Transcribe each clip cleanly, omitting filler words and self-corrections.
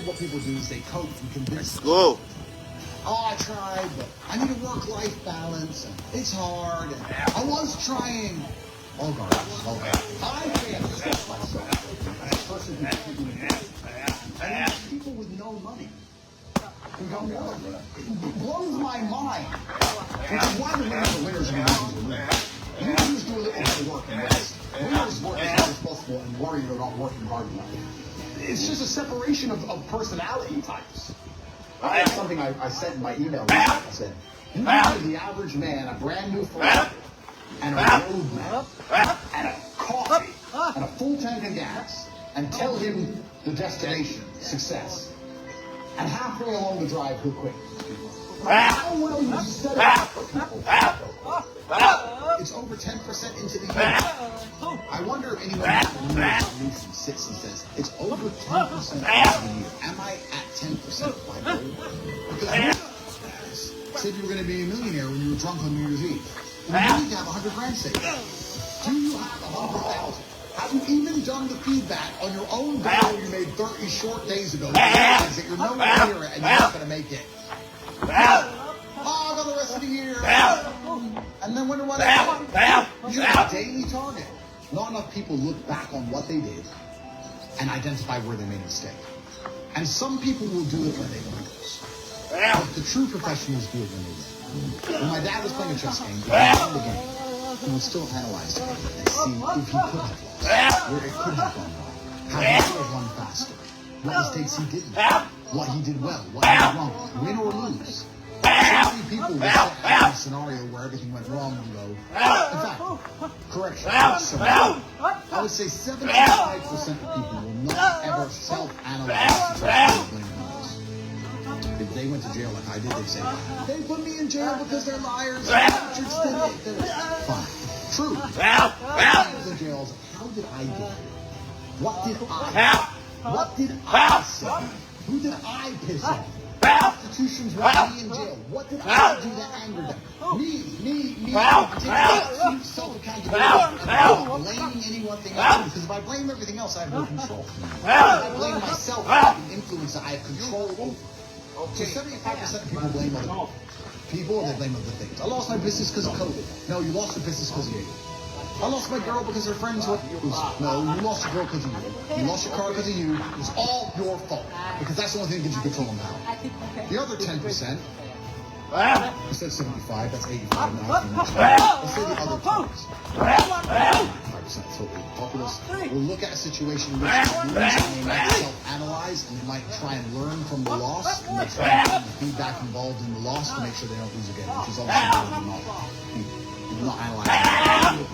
what people do is they cope and convince. Let's go. Oh, I tried, but I need a work-life balance, and it's hard, and I was trying. Oh, God. Oh, God. I can't stop myself. As a person who's taking it. And there's people with no money who don't know it. It blows my mind. Which is why the winners are winners and the losers are losers. Losers do a little bit of work and rest. Winners work as hard as possible and worry they're not working hard enough. It's just a separation of personality types. That's something I said in my email. I said, you give the average man a brand new Ferrari and a road map and a coffee and a full tank of gas and tell him the destination, success. And halfway along the drive, he'll quit. How well you set it up for people. It's over 10% into the year. I wonder if anyone in the revolution sits and says, it's over 10% into the year. Am I at 10% of my goal? Because said you were going to be a millionaire when you were drunk on New Year's Eve. And you need to have 100 grand saved. Do you have 100,000? Have you even done the feedback on your own goal you made 30 short days ago? You realize that you're nowhere near it and you're not going to make it. Oh, I got the rest of the year. And then wonder what happened. You have a daily target. Not enough people look back on what they did and identify where they made a mistake. And some people will do it when they lose. But the true professionals do it when they win. When my dad was playing a chess game, he won the game. He would still analyze it and see if he could have lost, where it could have gone wrong, how he could have won faster, what mistakes he didn't, what he did well, what he did wrong, win or lose. So many people will set up a scenario where everything went wrong and go, in fact, correction, so I would say 75% of people will not ever self-analyze the situation of blaming others. If they went to jail like I did, they'd say, they put me in jail because they're liars. Fine. True. In jails, how did I get here? What did I say? Who did I piss off? Institutions want me in jail. What did I do that angered them? Me. Take absolute self-accountability and blaming any one thing else. Because if I blame everything else, I have no control. If I blame myself, I have the influence that I have control over. So 75% of people blame other people and they blame other things. I lost my business because of COVID. No, you lost the business because of you. I lost my girl because her friends were... No, you lost your girl because of you. You lost your car because of you. It was all your fault. Because that's the only thing that gives you control and power. The other 10%, I said 75, that's 85 now. Let's say the other 20%. 5% totally populous. We'll look at a situation in which they lose and they might self-analyze and they might try and learn from the loss and they try and find the feedback involved in the loss to make sure they don't lose again, which is obviously not analyzing.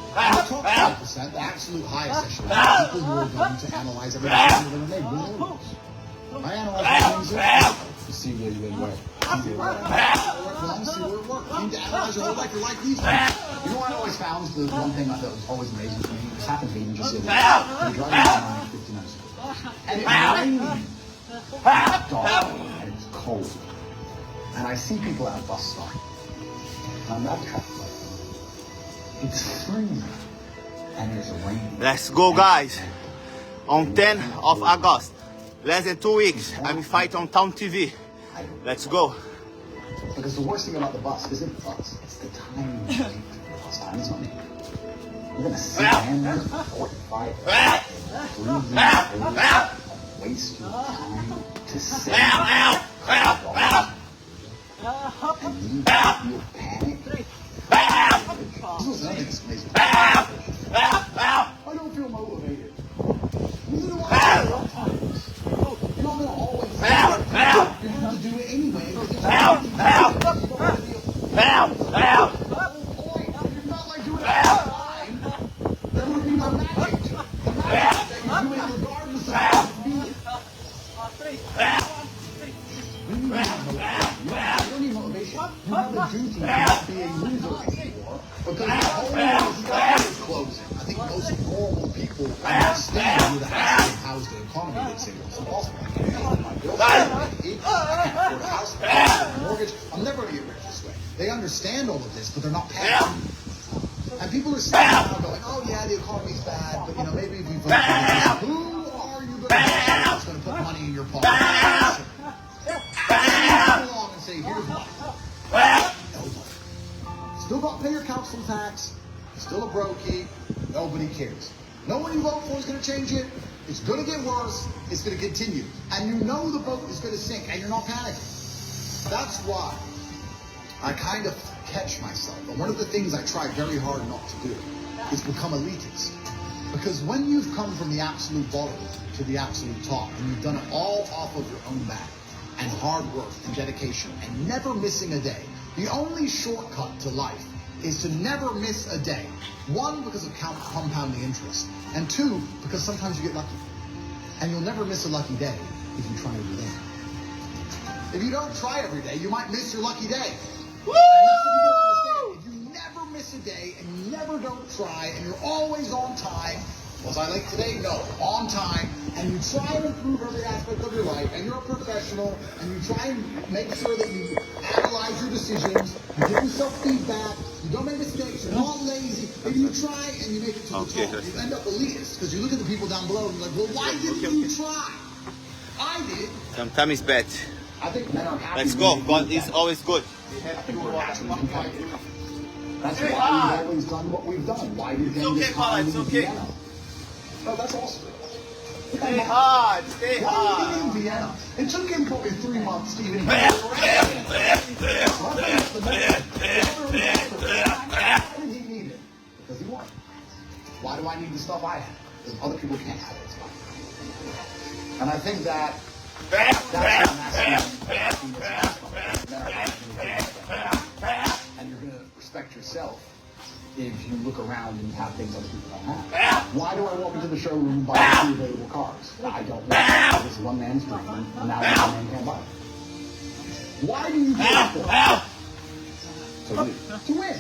And the top 5%, the absolute highest echelon, people who are going to analyze every decision they're going to make, win or lose. I analyze things to see where you went where. See where it went wrong, see where it worked. You need to analyze your whole life. You're like these things. You know what I always found is the one thing that was always amazing to me? This happened to me just the other day. I'm driving down 59 minutes. And it rained. Dark. And it's cold. And I see people at a bus stop. And I'm at a traffic light. It's freezing. And there's rain. Let's go, guys. On 10th of August. Less than 2 weeks. I'm fight on Town TV. Let's go. Because the worst thing about the bus isn't the bus. It's the time you wait for the bus. Time is money. You're going to sit down there for 45 minutes. Waste your time to sit and you feel panic. This was nothing that's amazing. I don't feel motivated. Neither do I sometimes. You're not going to always you have to do it anyway. If you're not like doing it all the time, there would be no magic to it. The magic that you're doing regardless of how you feel. You don't need motivation. You have a duty to not be a loser anymore because the whole sky is closing. I think most normal people understand who the how's the economy. They say it's impossible. I can't pay my bills. I can't afford a house. I can't afford a mortgage. I'm never going to get rich this way. They understand all of this, but they're not paying. And people are sitting around going, "Oh yeah, the economy's bad, but maybe if we vote for this, who are you going to vote for that's going to put money in your pocket?" Come along and say, here's why. Nobody. Still got to pay your council tax. Still a brokey. Nobody cares. No one you vote for is going to change it. It's going to get worse. It's going to continue. And you know the boat is going to sink, and you're not panicking. That's why I kind of catch myself. And one of the things I try very hard not to do is become elitist. Because when you've come from the absolute bottom to the absolute top, and you've done it all off of your own back, and hard work and dedication, and never missing a day, the only shortcut to life is to never miss a day. One, because of compounding interest, and two, because sometimes you get lucky. And you'll never miss a lucky day if you try every day. If you don't try every day, you might miss your lucky day. Woo! And that's what you don't understand. If you never miss a day, and you never don't try, and you're always on time, was I late today? No, on time, and you try and improve every aspect of your life, and you're a professional, and you try and make sure that you analyze your decisions, you give yourself feedback, you don't make mistakes, you're not lazy, and you try and you make it to the top. You end up elitist, because you look at the people down below and you're like, well, why didn't you try? I did. Sometimes it's bad. I think men are happy. Let's go. God is always good. That's why we've always done what we've done. Why did It's okay, Paula. It's okay. No, that's awesome. Stay hard. Stay Why hard. did he in Vienna? It took him probably 3 months to even Why did he need it? Because he wanted it. Why do I need the stuff I have? Because other people can't have it. And I think that's what and you're going to respect yourself if you look around and you have things other people don't have. Why do I walk into the showroom and buy 2 available cars? I don't want it. This is one man's dream, and now one man can't buy it. Why do you do it for? To win.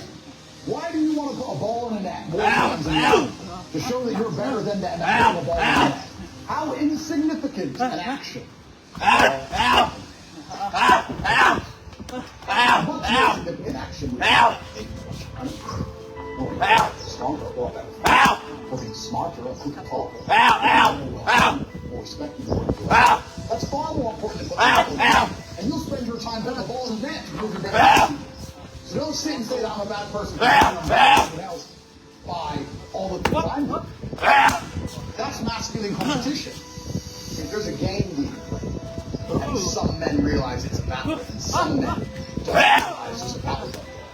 Why do you want to put a ball in a net more times than you to show that you're better than that and putting a ball in a net? How insignificant an action. What's insignificant action? Stronger or better. Or being smarter or quicker talker. Or respecting the word. That's far more important than what and you'll spend your time putting the ball in the net to prove you're better. So don't sit and say that I'm a bad person because I'm better than someone else by all the things I'm doing. That's masculine competition. If there's a game we can play, and some men realize it's a battle, and some men don't realize it's a battle,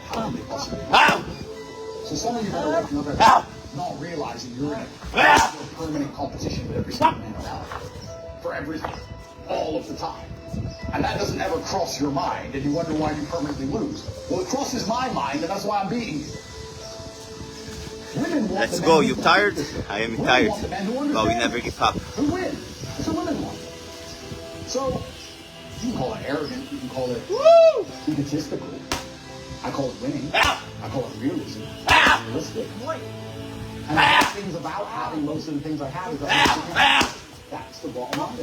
how can they possibly do it? So some of you better waking up every day not realizing you're in a permanent competition with every single man around for everything, all of the time. And that doesn't ever cross your mind, and you wonder why you permanently lose. Well, it crosses my mind, and that's why I'm beating you. Let's go. You tired? I am tired. But we never give up. Who wins? It's a women one. So, you can call it arrogant, you can call it egotistical. I call it winning. I call it realism. Realistic. And the things about having most of the things I have is that's the bottom line.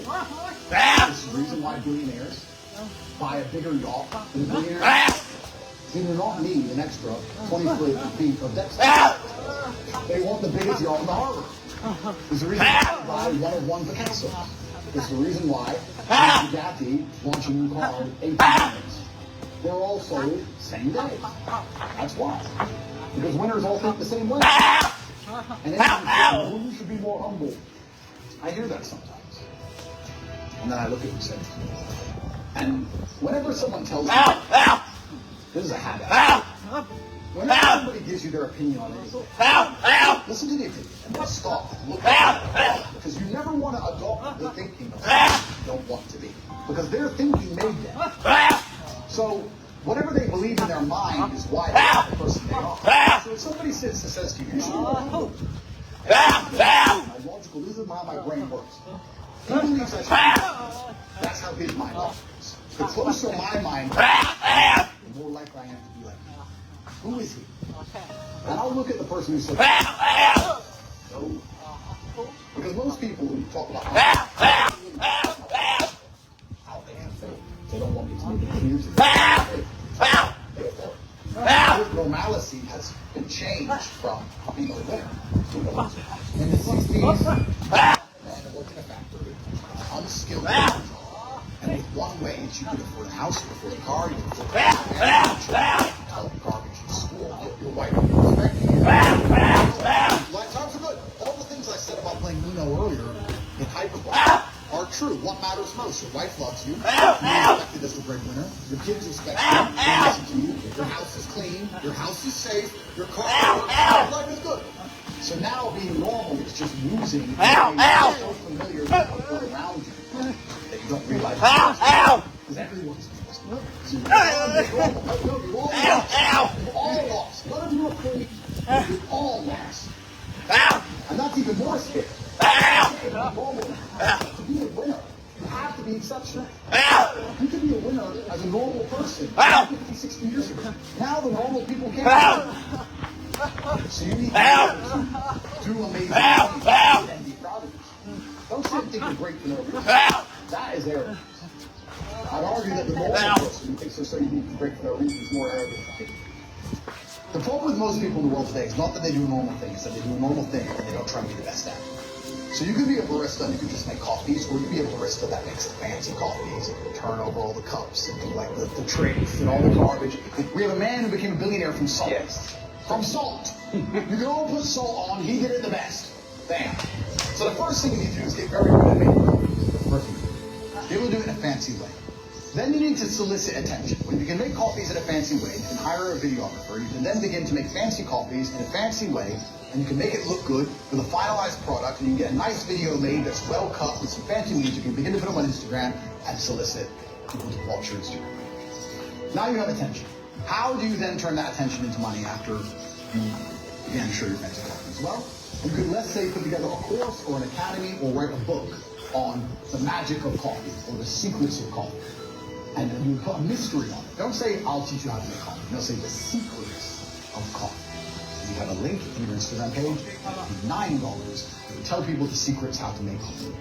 This is the reason why billionaires buy a bigger yacht than billionaires. They do not need an extra 20 feet of deck space. They want the biggest yacht in the harbor. It's the reason why they buy one of one Picasso. It's the reason why Bugatti launch a new car with 18 minutes. They're all sold same day. That's why. Because winners all think the same way. And then you should be more humble. I hear that sometimes. And then I look at you and say, and whenever someone tells me, this is a habit. Whenever somebody gives you their opinion on anything, listen to the opinion and then stop and look at it. Because you never want to adopt the thinking of someone you don't want to be. Because their thinking made them. So whatever they believe in their mind is why they're the person they are. So if somebody sits and says to you, you should be more humble. My logical, this is how my brain works. He believes I should be. That's how his mind operates. The closer my mind is, the more likely I am to be like him. Who is he? And I'll look at the person who says, no. Because most people who talk about how they have faith, they don't want me to make it clear to them. Normalcy has been changed from being a winner to a loser. In the 60s, men worked in a factory, unskilled, ways. You can afford a house, you can afford a car, you can afford a garbage in school. Your wife will respect you. Lifetimes are good. All the things I said about playing Uno earlier in hyperbole are true. What matters most? Your wife loves you. You're respected as the breadwinner. Your kids respect you. They listen to you. Your house is clean. Your house is safe. Your car life is good. So now being normal is just losing. You're so familiar with people around you that you don't realize. Because everyone's normal. So you're all lost. None of you are free. You're all lost. And that's even more scary. Normal. To be a winner, you have to be exceptional. You can be a winner as a normal person 50, 60 years ago. Now the normal people can't. So you need to do amazing things and be proud of it. Don't sit and think you're great for no reason. That is arrogance. I'd argue that the normal person who thinks they're so unique and great for no reason is more arrogant than me. The problem with most people in the world today is not that they do a normal thing, it's that they do a normal thing and they don't try to be the best at it. So you could be a barista and you could just make coffees, or you could be a barista that makes the fancy coffees and turn over all the cups and do like the tricks and all the garbage. We have a man who became a billionaire from salt. Yes. From salt. You can all put salt on, he did it the best. Bam. So the first thing you need to do is get very good at making coffees. First thing. Be able to do it in a fancy way. Then you need to solicit attention. When you can make coffees in a fancy way, you can hire a videographer. You can then begin to make fancy coffees in a fancy way, and you can make it look good with a finalized product, and you can get a nice video made that's well cut with some fancy music. You can begin to put them on Instagram and solicit people to watch your Instagram. Now you have attention. How do you then turn that attention into money after you began to show your fancy coffees? Well, you could, let's say, put together a course or an academy or write a book on the magic of coffee or the secrets of coffee. And you put a mystery on it. Don't say, I'll teach you how to make coffee. You'll say, the secrets of coffee. You have a link in your Instagram page, $9. You tell people the secrets how to make coffee.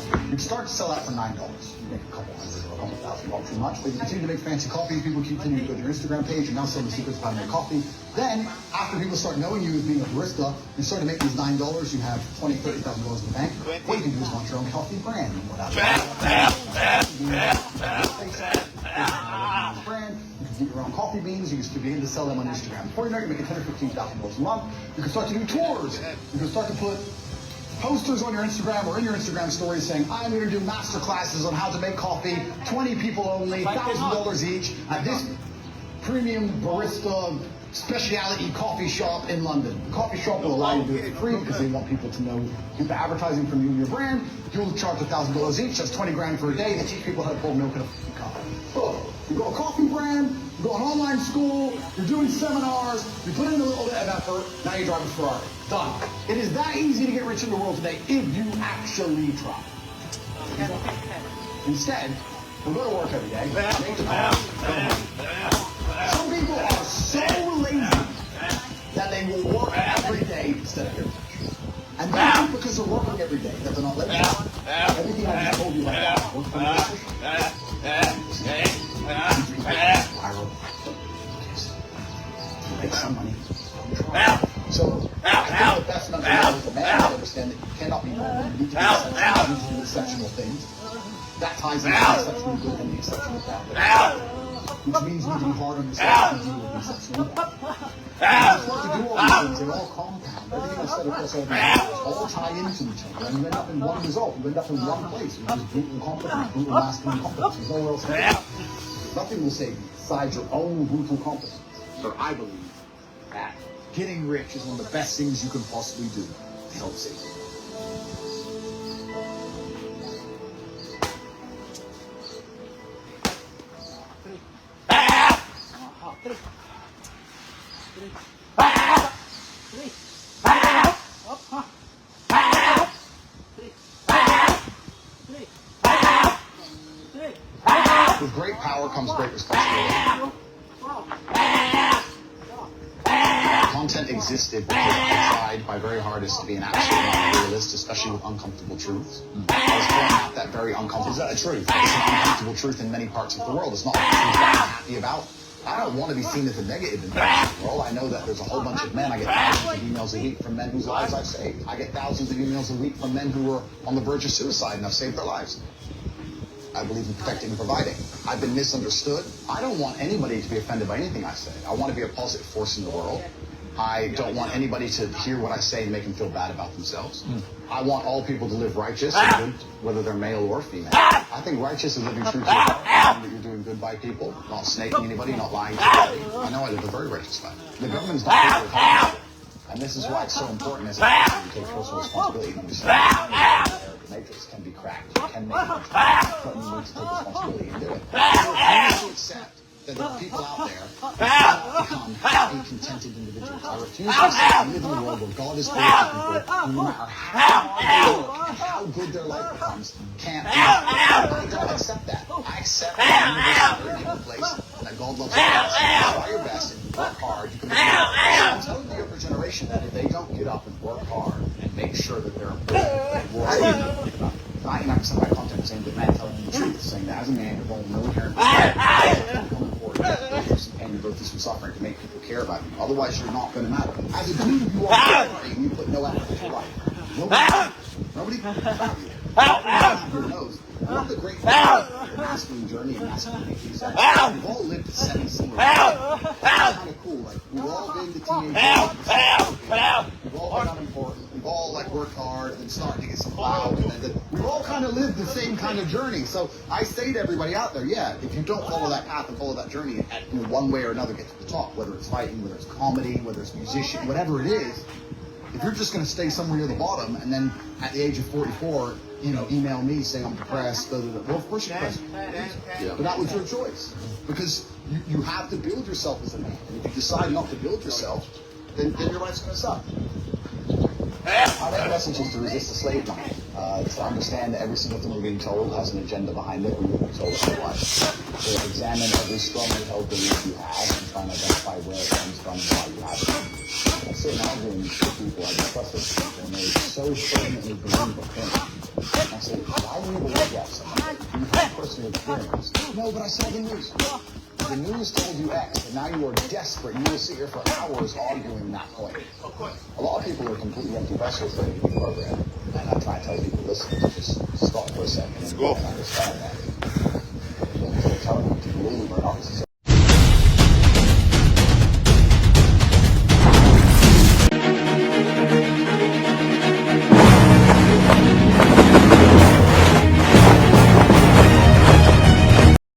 You can start to sell that for $9. You make a couple hundred or a couple thousand, not too much, but you continue to make fancy coffee, people continue to go to your Instagram page, you're now selling the secrets of how to make coffee. Then, after people start knowing you as being a barista, you start to make these $9, you have $20,000, $30,000 in the bank. What you can do is launch your own coffee brand. You can get your own coffee beans, you can begin to sell them on Instagram. Before you know it, you're making $10,000 or $15,000 a month. You can start to do tours. You can start to put posters on your Instagram or in your Instagram stories saying, I'm going to do master classes on how to make coffee, 20 people only, $1,000 each, at this premium barista specialty coffee shop in London. The coffee shop will allow you to do it for free because they want people to know the advertising from you and your brand. You'll charge $1,000 each, that's 20 grand for a day. They teach people how to pour milk in a cup. Boom. You've got a coffee brand, you've got an online school, you're doing seminars, you put in a little bit of effort, now you drive a Ferrari. Done. It is that easy to get rich in the world today if you actually try. Instead, we'll go to work every day. Some people are so lazy that they will work every day instead of getting rich. And they think because they're working every day that they're not lazy. Everything I just told you right now, work for make some money. So, I think the best mental model for man is to understand that you cannot be normal. You need to be exceptional. You need to do exceptional things. That ties into the exceptional good and the exceptional bad. Which means you need to be hard on yourself and deal with the exceptional bad. You start to do all these things, they're all compound. Everything I said across all these all tie into each other. And you end up in one result. You end up in one place. Which is brutal competence, brutal masculine competence. There's nowhere else to go. Nothing will save you besides your own brutal competence. So I believe that getting rich is one of the best things you can possibly do to help save you. With great power comes great responsibility. Content existed because I tried my very hardest to be an absolute realist, especially with uncomfortable truths. I was throwing out that very uncomfortable. Is that a truth? It's an uncomfortable truth in many parts of the world. It's not a truth that I'm happy about. I don't want to be seen as a negative in the world. I know that there's a whole bunch of men. I get thousands of emails a week from men whose lives I've saved. I get thousands of emails a week from men who are on the verge of suicide and I've saved their lives. I believe in protecting and providing. I've been misunderstood. I don't want anybody to be offended by anything I say. I want to be a positive force in the world. I don't want anybody to hear what I say and make them feel bad about themselves. I want all people to live righteous and good, whether they're male or female. I think righteous is living true to yourself, that you're doing good by people, not snaking anybody, not lying to anybody. I know I live a very righteous life. The government's not doing it. And this is why it's so important as a person to take personal responsibility and understand the matrix can be cracked. You can make it, but you need to take responsibility and do it. I need to accept that there are people out there who become incontented individuals. I refuse to accept we live in a world where God is full of people who, no matter how good and how good their life becomes, can't do it. I don't accept that. I accept that the universe is a very good place and that God loves you best. Try your best and work hard. You can make it. I'm telling the younger generation that if they don't get up and work hard and make sure that they're important, the world 99% of my content is aimed at men telling the truth, saying that as a man, you're going no inherent and you go through some suffering to make people care about you. Otherwise, you're not going to matter. As a dude, you are and you put no effort into your life. Nobody about you. Nobody knows. One of the great things about the masculine journey and masculinity is that we've all lived semi-single. It's kind of cool. Like, we've all been the teenagers. We've all been unimportant. We've all worked hard and then started to get some clout. And then we've all kind of lived the same kind of journey. So I say to everybody out there, yeah, if you don't follow that path and follow that journey, one way or another get to the top, whether it's fighting, whether it's comedy, whether it's musician, whatever it is, if you're just going to stay somewhere near the bottom and then at the age of 44, email me saying I'm depressed, well, of course you're depressed. Yeah. But that was your choice. Because you have to build yourself as a man. And if you decide not to build yourself, then your life's going to suck. Our main message is to resist the slave mind. To understand that every single thing we're being told has an agenda behind it. We will be told otherwise. To examine every strongly held belief you have and try and identify where it comes from and why you have it. I sit and argue with people, I discuss with people, and they so fervently believe a thing. I say, why do you believe that so much? Do you have personal experience? No, but I saw the news. The news told you X, and now you are desperate. You will sit here for hours arguing that point. A lot of people are completely empty vessels in the program, and I try to tell people, listen, just stop for a second and understand that.